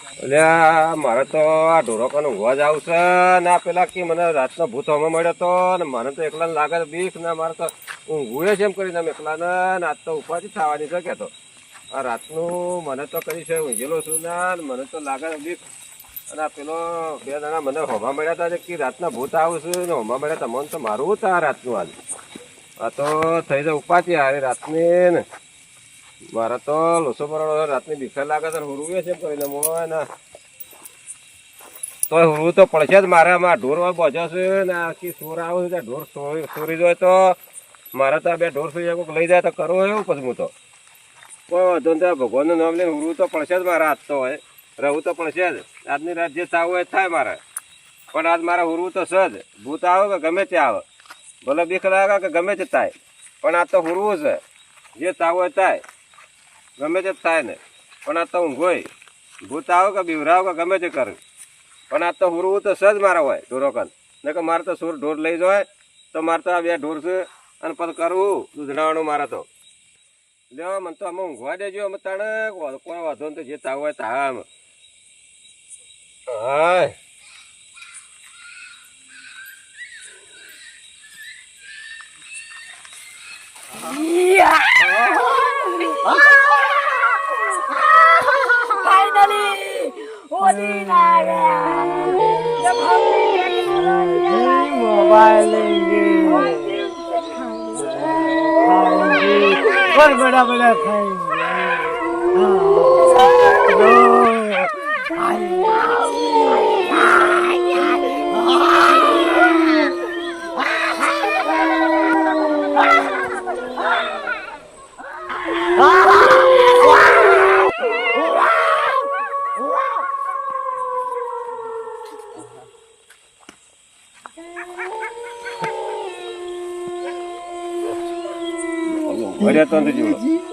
એટલે મારે તો આ ઢોરોકાનો ઊંઘવા જ આવશે ને પેલા કે મને રાતનો ભૂત હમે મળ્યો તો ને મને તો એકલા લાગે બીક ને મારે તો ઊંઘુએ છે એમ કરીને એકલા ને આજ તો ઉપાધિ થવાની છે કેતો આ રાતનું મને તો કરી છે ઊંઘેલો છું ને મને તો લાગે બીક અને આ પેલો બે જણા મને હોમા મળ્યા હતા કે રાતના ભૂત આવું છું ને હોમા મળ્યા હતા મને તો મારવું હતું આ રાતનું આજ આ તો થઈ જાય ઉપાધિ આવે રાતની ને મારે તો લોસો પર રાતની બીક લાગે તો હુરવે છે એમ કરીને મોને તો હુરવું તો પડશે જ મારે આમાં ઢોર બજો છે ને આખી સોર આવું છે ઢોર સોરી જાય તો મારે તો આ બે ઢોર સોરી કોઈક લઈ જાય તો કરવો એવું પછી હું તો કોઈ વાંધો નહીં ભગવાનનું નામ લઈને હુરવું તો પડશે જ મારે આજ તો હોય રહેવું તો પડશે જ આજની રાત જે થવું એ થાય મારે પણ આજ મારે હુરવું તો છે જ ભૂત આવે કે ગમે તે આવે ભલે બીક લાગે કે ગમે તે થાય પણ આજ તો હુરવું છે જે થવું એ થાય ગમે તે થાય ને પણ આ તો ઊંઘોય ભૂત આવો કે બીવરાવ કે ગમે તે કરું પણ આ તો હુરવું તો સજ મારા હોય ઢોરોકન ને કે મારે તો સુર ઢોર લઈ જાય તો મારે તો આ બે ઢોર છે અને પછી કરવું દૂધણાવાનું મારે તો લ્યો મને તો અમે ઊંઘવા દેજો અમે તાણે કોઈ વાંધો નહીં તો જે તાવ હોય તા આમ હા फाइनली वो दिन आ गया जब हमने मोबाइल लेंगे और बड़ा बड़ा बढ़िया तो जुड़ो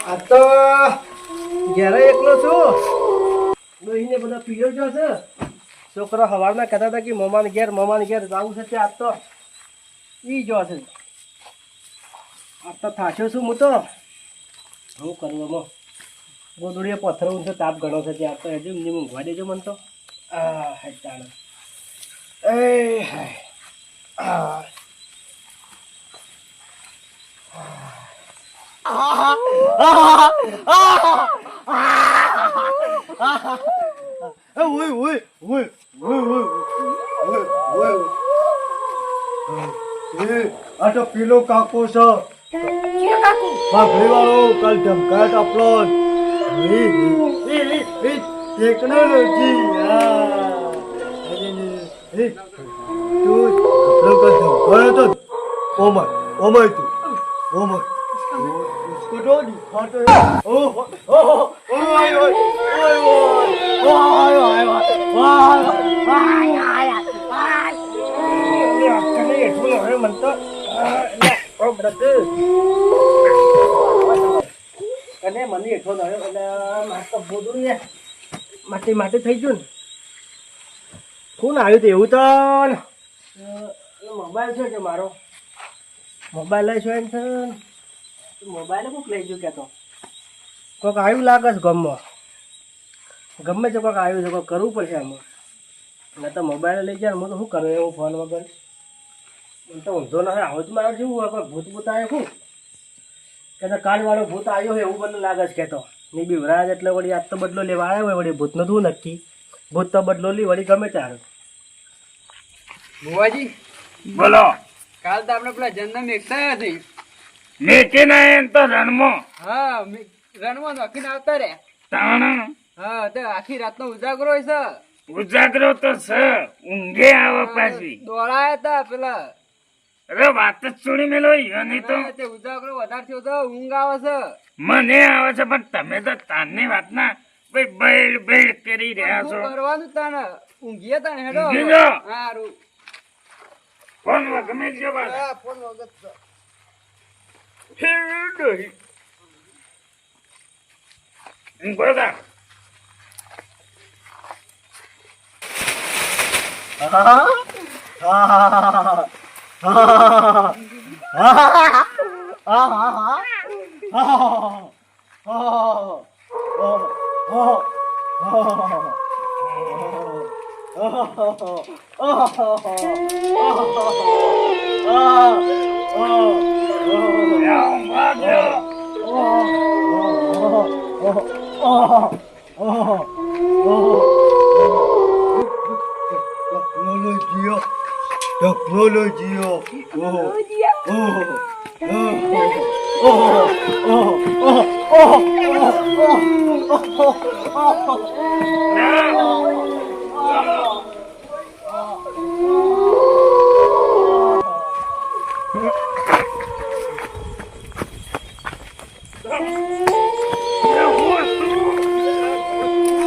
આ તો ઘેરે એકલો છું દોહીને બધા પીયો જો છે છોકરા સવારના કહેતા હતા કે મમાને ઘેર જવું છે આજ તો ઈ જો છે આજ તો થાક્યો છું હું તો હું કરવામાં ગોદડીએ પથ્થર ઊંચો તાપ ઘણો છે આજ તો હજુ એમને ઊંઘવા દેજો મને તો ચાલો એ હાય આ તો પેલો કાકો છે ભાખરી વાળો કાલ ધમકાટ આપણો ટેકનોલોજી તું ઓમય તું ઓમય માટે થઈ ગયું ને કોણ આવ્યું તો એવું તો મોબાઈલ છે કે મારો મોબાઈલ લઈ છો એમ છે મોબાઈલ કોઈક લઈ ગયું કે તો કોઈક આવ્યું લાગે છે ગમમાં ગમે છે કોઈક આવ્યું છે કોઈક કરવું પડશે આમાં ને તો મોબાઈલ લઈ જાય હું તો શું કરું એવું ફોન વગર મને તો ઊંધો ના હોય આવું જ મારે જેવું હોય કોઈ ભૂત ભૂત આવ્યો શું કે તો કાલવાળો ભૂત આવ્યો હોય એવું મને લાગે છે કે તો નહીં બી વરાજ એટલે વળી આજ તો બદલો લેવા આવ્યો હોય વળી ભૂતનો શું નક્કી ભૂત તો બદલો લી વળી ગમે ત્યારે બુવાજી બોલો કાલ તો આપણે પેલા જન્મ એકતા હતી મેકે ના એમ તો રણમો હા રણમાં નોખીને આવતા રે તાણ હા તો આખી રાતનો ઉજાગરો હોય છે ઉજાગરો તો છે ઊંઘે આવે પાછી દોડાયા હતા પેલા અરે વાત જ છોડી મેલો ઈયોની તો તે ઉજાગરો વધારે થયો તો ઊંઘ આવે છે મને આવે છે પણ તમે તો તારની વાતના ભાઈ બેડ બેડ કરી રહ્યા છો શું કરવાનું તાને ઊંઘીએ તાને હેડો ઊંઘી જાઓ. હારું ફોન ગમે છે બસ હા ફોન વગર તો ડોહી. ઊંઘો તા. યા, ઊંઘવા દ્યો.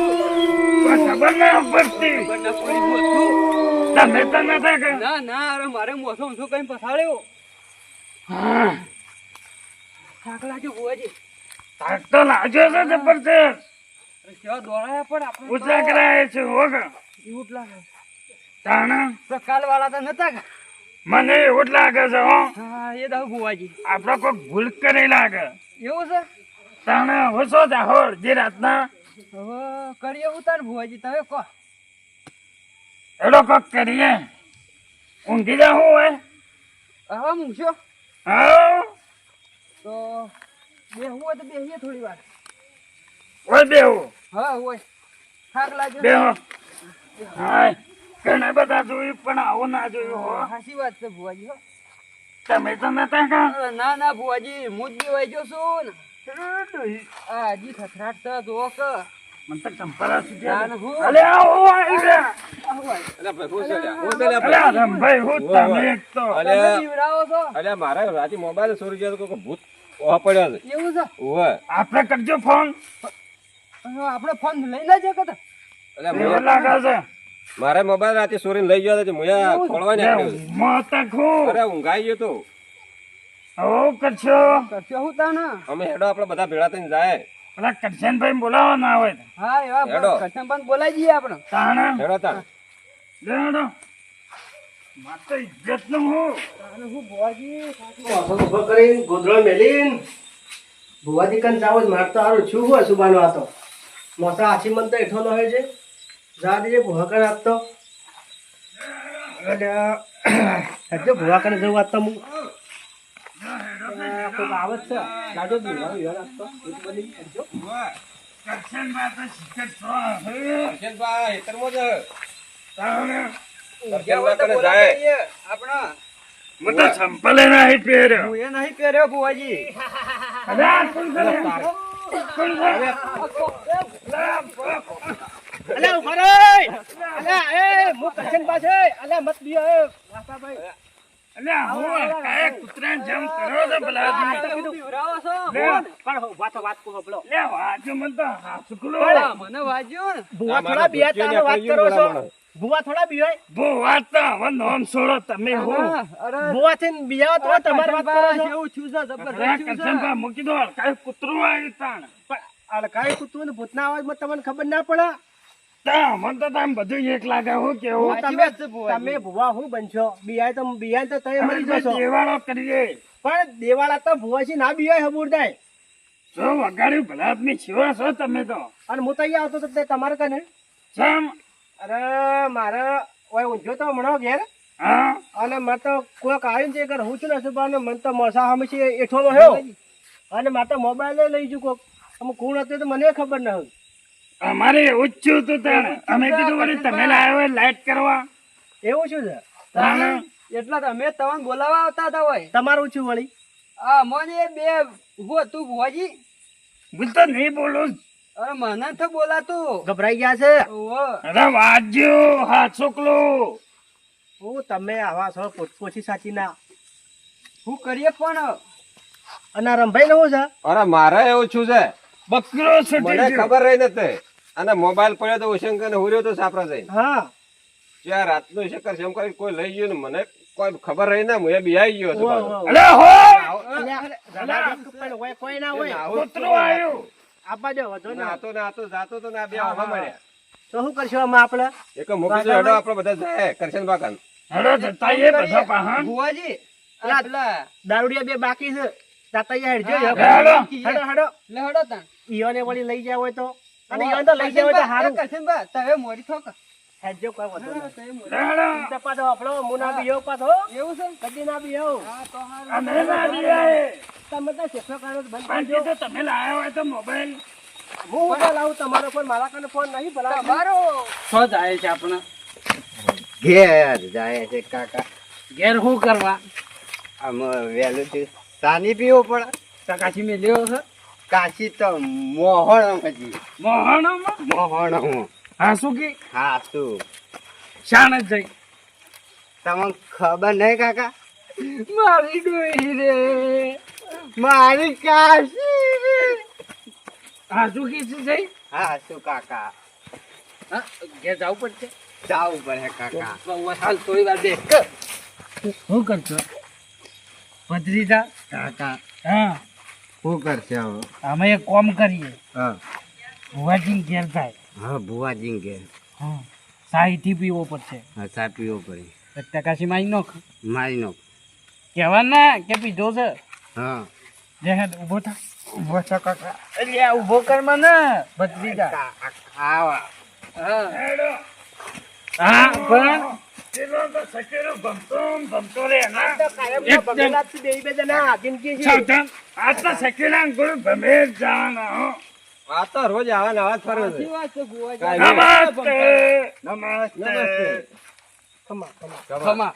ખબર ના પડતી. તમે તો નતા કે? ના ના અરે મારે મોસો ઊંધો કઈ પસાડ્યો. હા, થાક લાગ્યો ભુવાજી. થાક તો લાગ્યો છે જબરજસ્ત. અરે કેવા દોડાયા પણ આપણે તો ઊંચા કરાય છે હોગ. એવું જ લાગે. તાણા પ્રકાલ વાળા તો નતા કે? મને એવું જ લાગે છે હો. હા એ દઉં ભુવાજી. આપડે કોઈ ભૂલ કરી લાગે. એવું છે? તાણા હું શું જાહોર જે રાતના હવે કરીએ ઉતાર ભુવાજી તમે કહો. એડો કોક કરીએ. ઊંઘી જા હું હોય. હવે મૂકશો હા, તો બેહવું હોય તો બેહીએ થોડી વાર. ઓય બેહો હા હોય થાક લાગ્યો. બેહો. હાય, ઘણા બધા જોયું પણ આવું ના જોયું હો. સાચી વાત છે ભુવાજી હો. તમે તો નતા કા? અરે ના ના ભુવાજી હું જ બેવાઈ ગયો છું ને. આ હજી થથરાટ છે જોવો કે. મને તો ચંપરા સુધી જાન હું. અલે આવો આવી ગયા. અલ્યા ભાઈ, હું છે લ્યા? હું છે લ્યા અલે ભાઈ? રમભાઈ હું તમે એક તો. તમે અલ્યા બીવડાવો છો. અલ્યા મારા રાતે મોબાઈલ ચોરી ગયો તો કોઈ ભૂત ઓહા પડ્યો છે. એવું છે? ઓવે. આપણે કરજો ફોન. હવે આપણે ફોન લઈ લેજે કે અલ્યા એવું મુયા- લાગે છે. મારે મોબાઈલ રાતે ચોરીને લઈ ગયો હતો મુયા ખોળવા નીકળ્યો છે. માતા ખો. અરે ઊંઘાઈ ગયો તો. આવો કરશો. કરશો હું તાને. અમે હેડો આપણે બધા ભેળા થઈને જાય. પેલા કરશનભાઈ બોલાવો ના હોય તો. હા એવા હેડો. કરશન બોલાઈ જઈએ આપણે. તાણા હેડો તાણ. લેડો. માતા ઇજ્જત નું હું. તાને હું ભુવાજી ઉભો કરીને ગોદડો મેલીને ભુવાજી કન જાવ માર તો સારું છું હોય સુબાનો આતો મોસા આછી મન તો એઠો ન હોય છે જા દેજે ભુવા કન આપતો એટલે ભુવા કન જવું આપતો હું કોઈક આવત છે લાજો દીવા વિવા આપતો એક બની કરજો કરશનભાઈ તો શિખર છો હે. કિશનભાઈ, હેતરમાં જ. તાણા કરશનભાઈ કને જાય. આપણે હું તો ચંપલે નહીં પહેર્યો. હું એ નહીં પહેર્યો ભુવાજી. અરે આ કોણ કરે? કોણ કરે? અલે ઉભા રે અલે એ મુ કરશન પાસે અલે મત દિયો એ વાસાભાઈ અલે હું કાંઈ કૂતરાને જેમ કરો છો ભલા આદમી. તમે બીવડાવો છો. લે, પણ વાત કો હબળો લે વાજો મને તો હાસુકલો. હા, મને વાજ્યો ને. ભુવા મારો થોડા બિયા ભૂતિયો તાનો વાત નીકળી કરો ગયો છો બોલાવાનો. ભુવા થોડા બિયાય બહુ વાત તો હવે નોમ છોડો તમે હું. હા, અરે ભુવા થઈને બિયાવો તો તમારી વાત કરો છો કેવું છું છે, અરે જબરદસ્ત છું છે. કરશનભાઈ મૂકી દો. કાંઈ કૂતરું આવ્યું તાણ. પણ અલકાઈ કૂતરું ને ભૂતના અવાજમાં તમને ખબર ના પડે તા મને તો તામ બધું એક લાગે હું કેવું. સાચી તમે વાત છે ભુવાજી. તમે ભુવા હું બનશો બિયાય તો તમે મરી અમે જશો દેવાળો કરીએ. પણ દેવાળા તો ભુવાજી ના બિયાય હબુરદાય જો વગાડ્યું ભલા આદમી છીવા છો તમે તો. અને હું તો અહીંયા આવતો તો તે તમારે કને જેમ અરે મારે ઓય ઊંઝો તો હમણાં ઘેર હા અને મને તો કોઈક આવ્યું છે કે હું છું ને સુબાનો મને તો મોસા હમેશા એઠો રહ્યો અને મારે તો મોબાઈલ લઈ જુ કોક અમે કોણ હતું તો મને ખબર ના હોય અમારે એવું જ થયું હતું તાણ. અમે કીધું વળી તમે લાવ્યો હોય લાઈટ કરવા. એવું શું છે તાણ. એટલા તો અમે તમને બોલાવા આવતા હતા હોય. તમારું શું વળી આ મને બે ઉભો તું ભુવાજી. હું તો નહીં બોલું. અરે મને તો બોલાતું. ગભરાઈ ગયા છે ઓહો. અરે વાજ્યો હા છોકલો. હું તમે આવા છો પોછી સાચી ના હું કરીએ પણ અને આ રંભાઈ નું છે અરે મારે એવું છું છે. બકરો છૂટી મને ગયો. ખબર રહી નથી અને મોબાઈલ પડ્યો તો ઉશંકર ને હુર્યો તો સાપરા જઈને હા ત્યાં રાતનું શક્કર જેમ કરી કોઈ લઈ ગયું ને મને કોઈ ખબર રહી ને હું એ બિહાઈ ગયો છું પાછો. અલે હો અલ્યા, પણ હોય કોઈ ના હોય કૂતરું આવ્યું. આપવા દો વધો ના નાતો જાતો તો ના બે આવા મળ્યા તો શું કરશું આમાં આપણે એક મૂકી દો હેડો આપણે બધા જાય કરશન બાકન હેડો જતા એ બધા પાહણ. ભુવાજી અલા, પેલા દારૂડિયા બે બાકી છે તાતા હેડજો હેડો. હેડો લે હડો તાણ ઈયોને વળી લઈ જાવ હોય તો અને ઈયોને તો લઈ જાવ હોય તો હારું કરશનબા તમે મોડી થોક હેડજો કોઈ વધો નહીં તમે મોડી. હેડો. પાછો આપણો મુના બી એવું પાછો એવું છે કદી ના બી એવું હા તો હારું. અમે લાવી આએ. તમે તો શેખો કરો બંધ પણ કરજો કીધું તમે લાયા હોય તો મોબાઈલ. હું મોબાઈલ લાવું તમારો ફોન મારા કને ફોન નહીં ભલા તમારો છો જાય છે આપણે ઘેર જાય છે કાકા ઘેર શું કરવા આમ વહેલું થી સાની પીવો પડે ચકાસી મેં લેવો છે કાશી તો મોહણ હજી મોહણમાં મોહણ હા શું કી હા શું શાણ જ જઈ. તમને ખબર નહીં કાકા મારી ડોહી રે મારી કાશી હા શું કી છે જઈ. હા શું કાકા હા ઘેર જવું પડશે જાવું પડે કાકા હાલ થોડી વાર બે શું કરશો ભત્રીજા કાકા હા શું કરશે હવે અમે એક કોમ કરીએ હા ભુવાજી ઘેર થાય. હા ભુવાજી ઘેર હા સાહીથી પીવો પડશે. હા ચા પીવો પડે ટકાશી માં નોખ મારી નો કહેવા ના કે પીધો છે. હા લે હેડ ઊભો થા. ઉભો છો કાકા એટલે આ ઊભો કર મને ભત્રીજા. આવા હા હા પણ પેલો તો સકેલો ભમતો રે ના. કાયમ એકદમ. બગડેલા જ છે બે બે જણા જિંદગી છે સાવધાન. આ તો સકેલા ગુરુ ભમે જાના હો. આ તો રોજ આવા નવા જ ફરે છે સાચી વાત છે ભુવાજી કાંઈ નમસ્તે. ખમા ખમા ખમા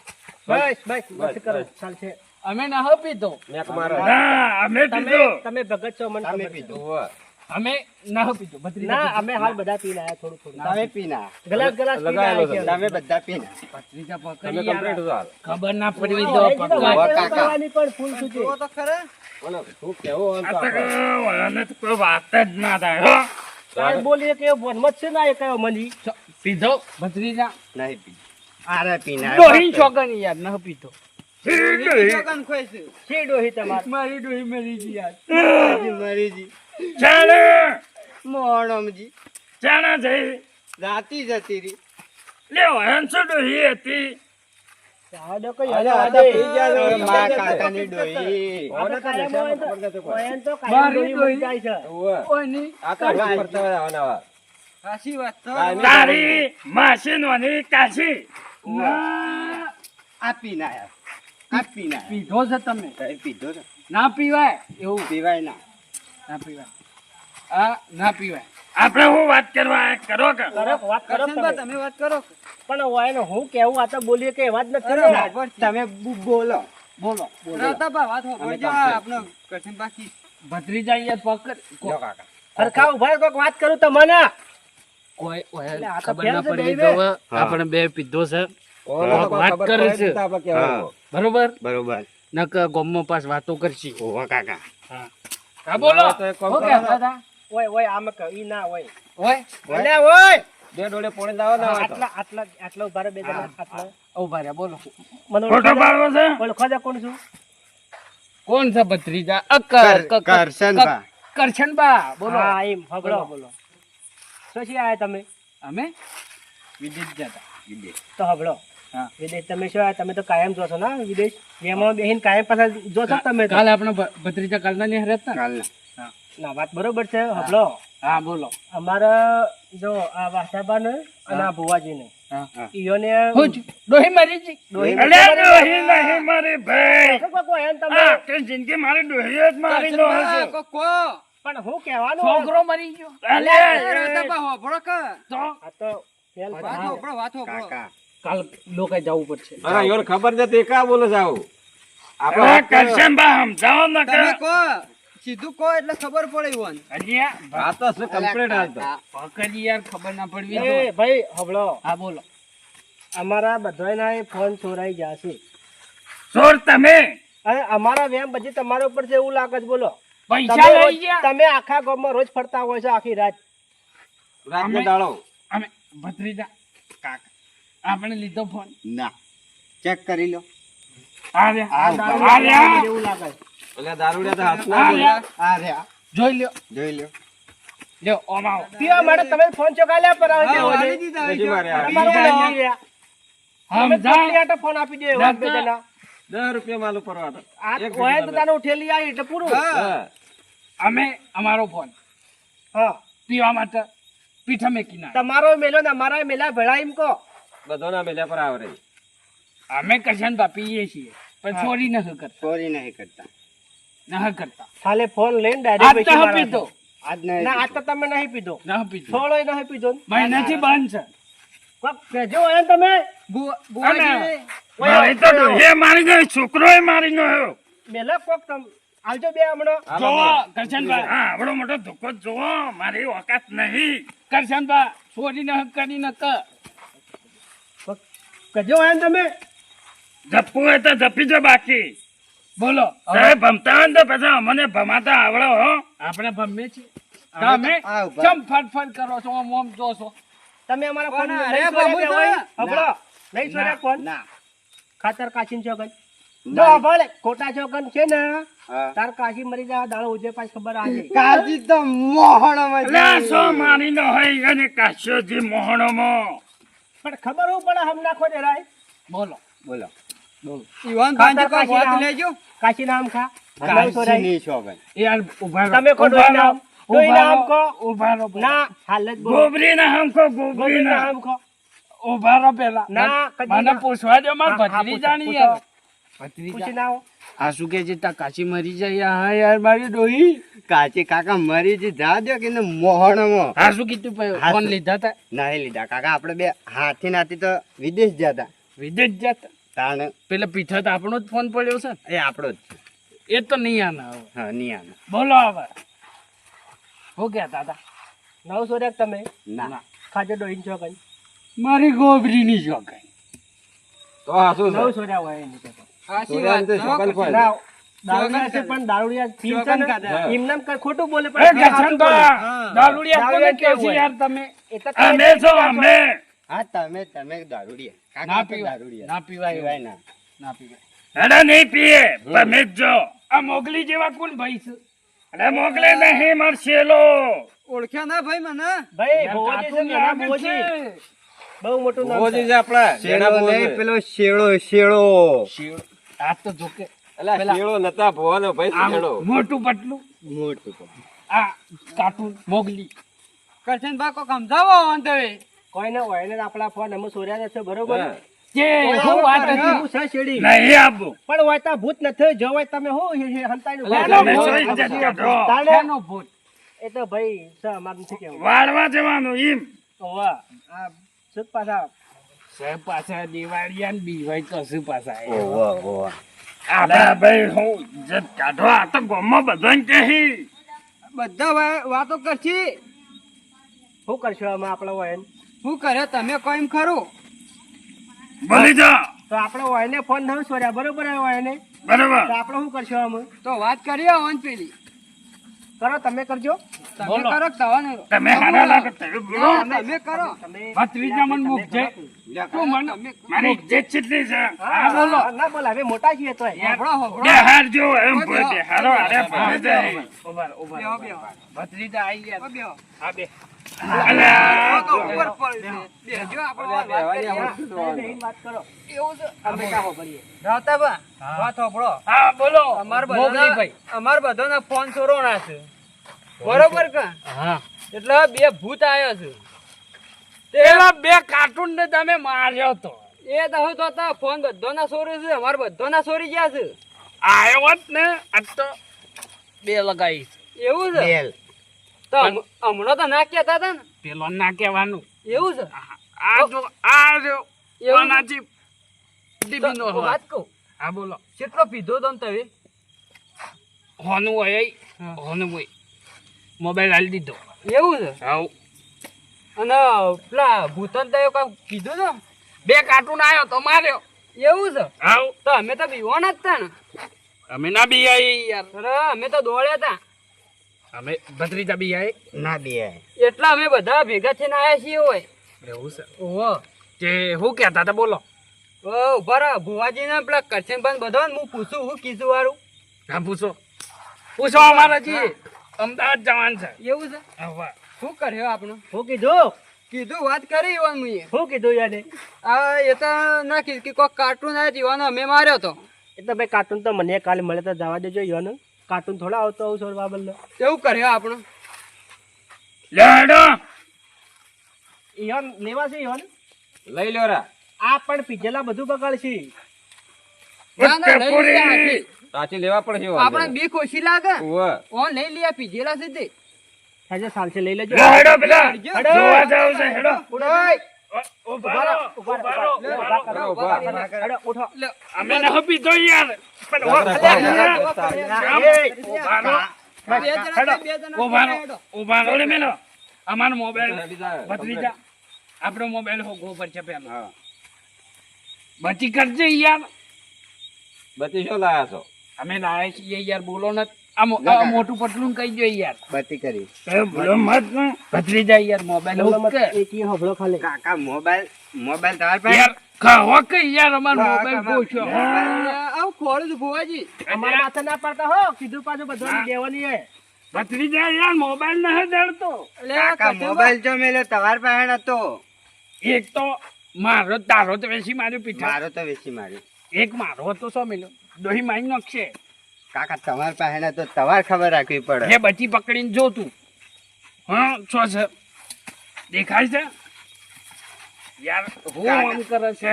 બસ બસ બસ કરો ચાલશે અમે ના પીધો મેક મારો ના અમે પીધો. તમે ભગત છો મને તમે ખબર છે. પીધો ઓવે. અમે ના પીધો ભત્રીજા ના અમે હાલ બધા પીને આયા થોડું થોડું તમે પીના ગ્લાસ ગ્લાસ પીને લગાયેલો છે. આયા તમે બધા પીના ભત્રીજા તમે પકડી કમ્પ્લીટ છો હાલ. ખબર ના પડવી છે. દો એ કીધું પકડ. વાત કાકા. કરવાની પણ ફૂલ સુધી જુઓ તો ખરા બોલો શું કેવું હોય આ તો તો આપણે. વળાને તો કોઈ વાત જ ના થાય હો. કાંઈ બોલીએ કે વનમત છે ના એ કયો મની પીધો ભત્રીજા નહીં પી આરે પીના ડોહી છોકરી યાર ના પીધો છે ડોહી તમારે મારી ડોહી મરી ગઈ યાર મરીજી ચાલે મોણમજી ચાલે જઈ રાતી જતી રહી લે હંસો ડોહી હતી. આડો કઈ અરે આડો આ તો આડે. પી ગયા છે. મા કાકાની ડોહી આપણે કાયમ હોય તો- ખબર નથી કોઈ. હોય તો કાયમ મારી ડોહી ડોહી. મરી જાય છે ઓવે. કોઈ નહીં આ તો રોજ ફરતા હોય આવા નવા. સાચી વાત તો કાંઈ નહીં. તારી માસીનોની કાશી. ના. આ પીના યાર આ પીના પીધો છે તમે તમે પીધો ને ના પીવાય એવું પીવાય ના ના પીવાય આ ના પીવાય આપણે હું વાત કરવા કરો કે કરો, વાત કરો તમે. તમે વાત કરો પણ હોય ને હું કેવું આ તો બોલીએ કે એવા જ નથી ને. તમે બોલો બોલો રાતાબા વાત હોભળજો આપણો કઠિન બાકી ભત્રીજા યાર પકડ લો કાકા સરખા ઉભા રહો, કોઈક વાત કરું તમને કોઈ એટલે આ તો ખબર ના ફેર છે પડવી બે દો આપણે બે પીધો છે કોને તો કોઈ વાત ખબર કરે પડે છે. જ નહીં તો આપણે કહેવાનું. બરોબર બરોબર નક ગોમમાં પાસ વાતો કરશી ઓવા કાકા હા બોલો ના, તો એક કામ શું કરો. કહેતા હતા? ઓય ઓય આમ કહો ઈ ના હોય ઓય એટલે ઓય બે ડોલે પોણી લાવો ને હવે તો. આટલા આટલા આટલા ઉભા રહો બે જણા આટલા ઉભા રહ્યા બોલો મને ફોટો પાડવો છે. ઓળખો છો કોણ છું કોણ છે ભત્રીજા કરશનભા કરશનબા બોલો હા એમ હગડો બોલો શું આયા તમે અમે વિદેશ જતા તો હગડો હા. વિદેશ તમે શું આયા? તમે તો કાયમ જો છો ને વિદેશ એમાં બેહીન કાયમ પાછા જો છો તમે તો. કાલે આપણે ભત્રીજા કાલના નહીં હતા કાલના ના વાત બરોબર છે હગડો હા બોલો અમારા જો આ વાસાબા ને અને આ ભુવાજી ને હા ઈયોને હું જ ડોહી મરી જી ડોહી અલ્યા ડોહી નહીં મારી ભાઈ. કોઈ કોઈ એમ તમે આખી જિંદગી મારી ડોહી જ મારી નો હશે. પણ હું કહેવાનું છોકરો મરી ગયો અલ્યા તો આ તો ફેલ છે. કાકા કાલ લોકો જવું પડશે અરે ઈયોને ખબર નથી એ કા બોલે છે આવું? આપણે હવે વાત કરો. કરશનબા સમજાવો ને કે સીધું કહો એટલે ખબર પડે ઈવન અલ્યા આ તો શું complete હાલ તો. પકડી યાર ખબર ના પડવી એ ભાઈ હબળો હા બોલો અમારા બધાના એ ફોન ચોરાઈ ગયા છે ચોર તમે અને અમારા વેમ બધી તમારા ઉપર છે એવું લાગે છે બોલો પૈસા તમે લઈ રોજ- ગયા. તમે આખા ગામમાં રોજ ફરતા હોય છો આખી રાત રાતનો દાડો. અમે ભત્રીજા કાકા આપણે લીધો ફોન ના ચેક કરી લો આવ્યા આ દારૂ આવ્યા એવું લાગે છે. એટલે દારૂડિયા તો હાથના આ રહ્યા. આ રહ્યા જોઈ લ્યો જોઈ લ્યો લ્યો ઓમ આવો પીવા માટે તમે ફોન ચોકાલ્યા પર આવે છે હા, હવે. વાળી દીધા નથી મારે આ. તમારું કોઈ નહીં રહ્યા. તમે સમજા ચોકલી આટો ફોન આપી દે વાત બે જણા. 10 રૂપિયા માલ ઉપર વાતો. આ એક હોય તો મિનિટ તારે ઉઠેલી આવી એટલે પૂરું. હા. અમે અમારો ફોન હા પીવા માટે પીઠા મેકી ના તમારો મેલો ને અમારા મેલા ભેળા એમ કહો. બધાના મેલ્યા પર આવરે. અમે કશાન પીએ છીએ પણ ચોરી નથી કરતા ચોરી નહીં કરતા ન કરતા ખાલી ફોન લઈને આજ ડાયરેક્ટ તો પૈસા પીધો આજ નહીં ના આજ તો તમે નહીં પીધો. ન પીધો થોડો નહીં પીધો ને. મહિનાથી બંધ છે કોક કહેજો હોય ને તમે અને મારી તો ડોહીએ મારી ગયો છોકરોએ મારી ગયો મેલો કોક તમ આવજો બે હમણાં. જોવો કરશનભાઈ હા આવડો મોટો ધોકો જોવો મારી ઓકાત નહીં કરશનભાઈ ચોરી ન કરી ન કહેજો હોય ને તમે. જપવું હોય તો જપી જો બાકી બોલો સાહેબ ભમતા હોય ને તો પછી અમને ભમાતા આવડો હો આપણે ભમીએ છીએ તમે આ ઉભા. ચમ ફટફટ કરો છો ઓમ ઓમ જોશો તમે અમારા ફોન કોના? નહીં અરે છોડ્યા બાબુ બે તો હોય. ના. હંભળો. નહીં છોડ્યા ફોન. ના ખાતર કાચીન ચોકન. ના. જો ભલે ખોટા ચોકન છે ને હા. તાર કાશી મરી જાય દાડો ઉજે પાછી ખબર આજે. કાજી તો મોહણમાં એટલે સો મારી ન હોય અને કાશ્યોજી મોહણોમાં પણ ખબર હું પડે હમ નાખો ને રાય. બોલો બોલો ઈવાન ભાંજી કોઈ વાત લેજો કાશી નામ ખા. નહીં છોડાય. કાશીની શોભન. યાર ઉભા રહો. તમે કો ઉભા રહો. નામ. ડોઈ ઉભા નામ રહો. કો. ઉભા રહો પેલા. ના હાલ જ બોલો. ગોબરી ના હમકો ગોવિંદ ગોબરી ના નામ કો. ઉભા રહો પેલા ના, કદી મને ના. પૂછવા દો માર હા, હા, ભત્રી પૂછો, જાણી પૂછો. યાર પૂછી ભત્રીજા ના આવો. આ શું કે છે તા કાશી મરી જાય હા યાર મારી ડોહી કાચી કાકા મરી જી જા દો કે મોહણમાં હા શું કીધું હા, ફોન શું? લીધા તા નહીં લીધા કાકા આપણે બે હાથી નાથી તો વિદેશ જતા વિદેશ જતા તાણ પેલા પીઠા તો આપણો જ ફોન પડ્યો છે એ આપણો જ છે. એ તો નહીં આના હવે હા નહીં આને. બોલો હવે હું કહેતા હતા નવ સોર્યા તમે ના ખાજે ડોઈ ચોકન. મારી ગોબરીની શોખાઈ તો આ શું છે? 9 સોર્યા હોય એની તો. સાચી સોર્યાને તો વાત શકલ કોઈ ના નહીં. દારૂડિયા છે પણ દારૂડિયા પીવ છે ને, ખાધા. એમનેમ કઈ ખોટું બોલે એ પણ સાચું બોલે. ગસનભા, દારૂડિયા કોને દારૂડિયા કહે છે કેવું યાર તમે એ તો અમે છો અમે હા તમે દારૂડિયા ના કાકા તો પીવાય દારૂડિયા ના પીવાય પીવાય એવું. ના ના પીવાય અરે નહીં પીએ તમે જ જો આ મોગલી જેવા કોણ ભાઈ છે અરે મોગલે નહીં મરશેલો ઓળખ્યા ના ભાઈ મને ભાઈ યાર, ભોજી છે કાતું ને, એના લાગે ભોજી. છે. બહુ મોટું નામ ભોજી છે. છે આપણા. શેળો એના ભોજ નહીં છે. પેલો શેળો શિવ- આ તો જોકે અલા, શેળો નતા ભોવાનો ભાઈ આમ શેળો. મોટું પટલું મોટું તો. આ કાર્ટૂન મોગલી કરશન બા કોક સમજાવો અંતવે કોઈને હોય ને આપણા ફોન અમે સોર્યા છે બરોબર હા. જે કોઈ હું આવું વાત કરે હતી એવું છે શેરડી. નહીં આપું પણ હોય તો ભૂત નથી જો હોય તમે હું હંતાઈનું અલા, ભૂત. તમે ભૂત. સોઈ ઇજ્જત કાઢો. તાણે શેનો ભૂત એ તો ભાઈ છે અમારું નથી કેવું. વાળવા જવાનું એમ વાહ આ શું પાછા સાહેબ પાછા દિવાળી ને બીવાય તો શું પાછા ઓવા ઓવા અલા ભાઈ હું ઇજ્જત કાઢો આ તો ગામમાં બધાને કહી બધા વાતો કરશી શું કરશો અમે આપણે હોય ને? શું કરે તમે કોઈમ ખરું બોલી જા તો આપણે હોય ને ફોન નહીં સોર્યા બરોબર હોય ને બરાબર તો આપણે શું કરશો અમે તો વાત કરીએ ઓન પેલી કરો તમે કરજો. તમે બોલો. કરો કે તવાને તમે હારા લાગે તમે બોલો તમે કરો તમે ભત્રીજા મન મુખ છે તું મન મારી ઇજ્જત કેટલી છે હા બોલો હા, ના બોલ હવે મોટા છીએ તો હોભળો હોભળો બેહાર જો એમ બેહો, બોલ બેહારો અરે ભલે જાય બેહો બેહો ભત્રીજા આઈ ગયા બેહો હા બે આ તો અલા ઉપર પડશે બેહજો આપણે વાત કરીએ વાત કરો એવું છે અમે કાહો ભરીએ. રાતા બા વાત હોભળો હા બોલો અમાર મોગલી બધાના ભાઈ અમાર બધાના ફોન ચોરોના છે બરોબર કે હા એટલે બે ભૂત આવ્યા છે તે પેલા બે કાર્ટૂન ને તમે માર્યો તો એ તો હવે તો તા ફોન બધાના ચોરી છે અમાર બધાના ચોરી ગયા છે આયો હોત ને આ તો બે લગાઈ એવું છે બેલ તો હમણાં તો ના કહેતા હતા ને પેલો ના કહેવાનું એવું છે આ જો આ જો એવું? ઓનાજી ડીબીનો તો હોય વાત કહું હા બોલો કેટલો પીધો તો ને તમે હોનું હોય હોનું હોય મોબાઈલ આલી દીધો એવું છે હાઉ અને પેલા ભૂતન તો કઈ કીધું તો બે કાર્ટૂન આયો તો માર્યો એવું છે હાઉ તો અમે તો પીવાના જ હતા ને અમે ના બી આઈ યાર અરે અમે તો દોડ્યા હતા અમે ભત્રીજા બી આઈ ના બે એટલા અમે બધા ભેગા થઈને આવ્યા છીએ હોય એવું છે ઓહો તે હું કહેતા હતા બોલો ઉભા રહો ભુવાજી ને પેલા કરશન બંધ બધો ને હું પૂછું હું કીધું વાળું હા પૂછો પૂછો અમારે જી અમદાવાદ જવાનું છે એવું છે હવે શું કર્યો આપણો શું કીધું કીધું વાત કરી ઈવન મુએ શું કીધું યાને આ એ તો ના કીધું કે કોઈ કાર્ટૂન આવ્યો જીવાનો અમે માર્યો તો એટલે ભાઈ કાર્ટૂન તો મને કાલે મળે તો જવા દેજો ઈવન કાર્ટૂન થોડા આવતો આવું છોડવા બદલે એવું કર્યો આપણો લેડો ઈવન લેવા છે ઈવન લઈ લ્યો રા આ પણ પીજેલા બધું બગાડશે ના ના લઈ લે આથી. સાચી લેવા પણ છે આપણે બીક ઓછી લાગે ઓવે. ઓન લઈ લે પીજેલા છે તે આજે સાલસે લઈ લેજો લેડો પેલા હેડો. જોવા જાવ છે હેડો ઓય, ઉભા રહો, ઉભા રહો, ઉભા રહો. ઉભા. હેડો ઉઠો લે, અમે ન પીધો યાર પણ ઉભા રહો. બે જણા બે જણા ઉભા રહો, હેડો. ઉભા રહો ને મેલો અમારો મોબાઈલ બીજા. ભત્રીજા આપણો મોબાઈલ હોગો પર છે પેલા હા. બચી કરજે યાર બધી શું લાયા છો અમે લાયા છીએ યાર બોલો ને મોટું પટલું કહી દો યાર બતી કરી બોલો મત ને ભત્રીજા યાર મોબાઈલ હોગ એક ઈ હભળો ખાલી કાકા મોબાઈલ મોબાઈલ તમારી પાસે યાર કહો કે યાર અમારો મોબાઈલ ગોશો આવું ખોળું છું ભુવાજી અમારા માથે ના પડતા હો કીધું પાછું બધાને દેવાની હે ભત્રીજા યાર મોબાઈલ ન દળતો એટલે આ કાકા કચુંબા- મોબાઈલ જો મેલ્યો તમારી પાસે નતો એક તો મારો તારો તો વેસી માર્યો પીઠા મારો તો વેચી માર્યો એક મારો હતો સો મિલો દોહી મારી નાખશે કાકા તમારી પાસે નતો તમારે ખબર રાખવી પડે એ બચી પકડીને જો તું હા શું છે દેખાય છે યાર હું આમ કરે છે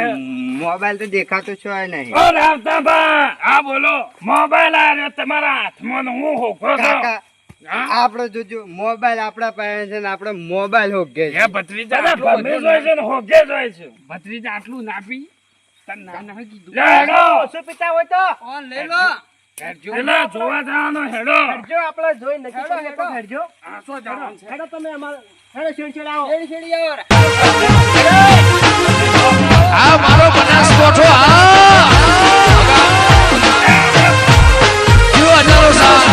મોબાઈલ તો દેખાતો છો નહીં ઓ રાવતાબા આ બોલો મોબાઈલ આવ્યો તમારા હાથમાં ને હું હોકો છો કાકા હા? આપણો જોજો મોબાઈલ આપણા પાસે છે ને આપણે મોબાઈલ હોગે એ ભત્રીજા આટલું બધું જોઈ છે ને હોગે જોઈ છે ભત્રીજા આટલું નાપી તને ના ના કીધું હેડો ઓછું પીતા હોય તો ઓન લઈ લો પેલા જોવા જવાનો હેડો હેડજો આપણે જોઈ નક્કી હેડો, કરીએ તો હેડો. હેડજો આ શું જવાનું છે હેડો તમે અમારા હેડો છેડ છેડ આવો છેડી છેડી આવો રે.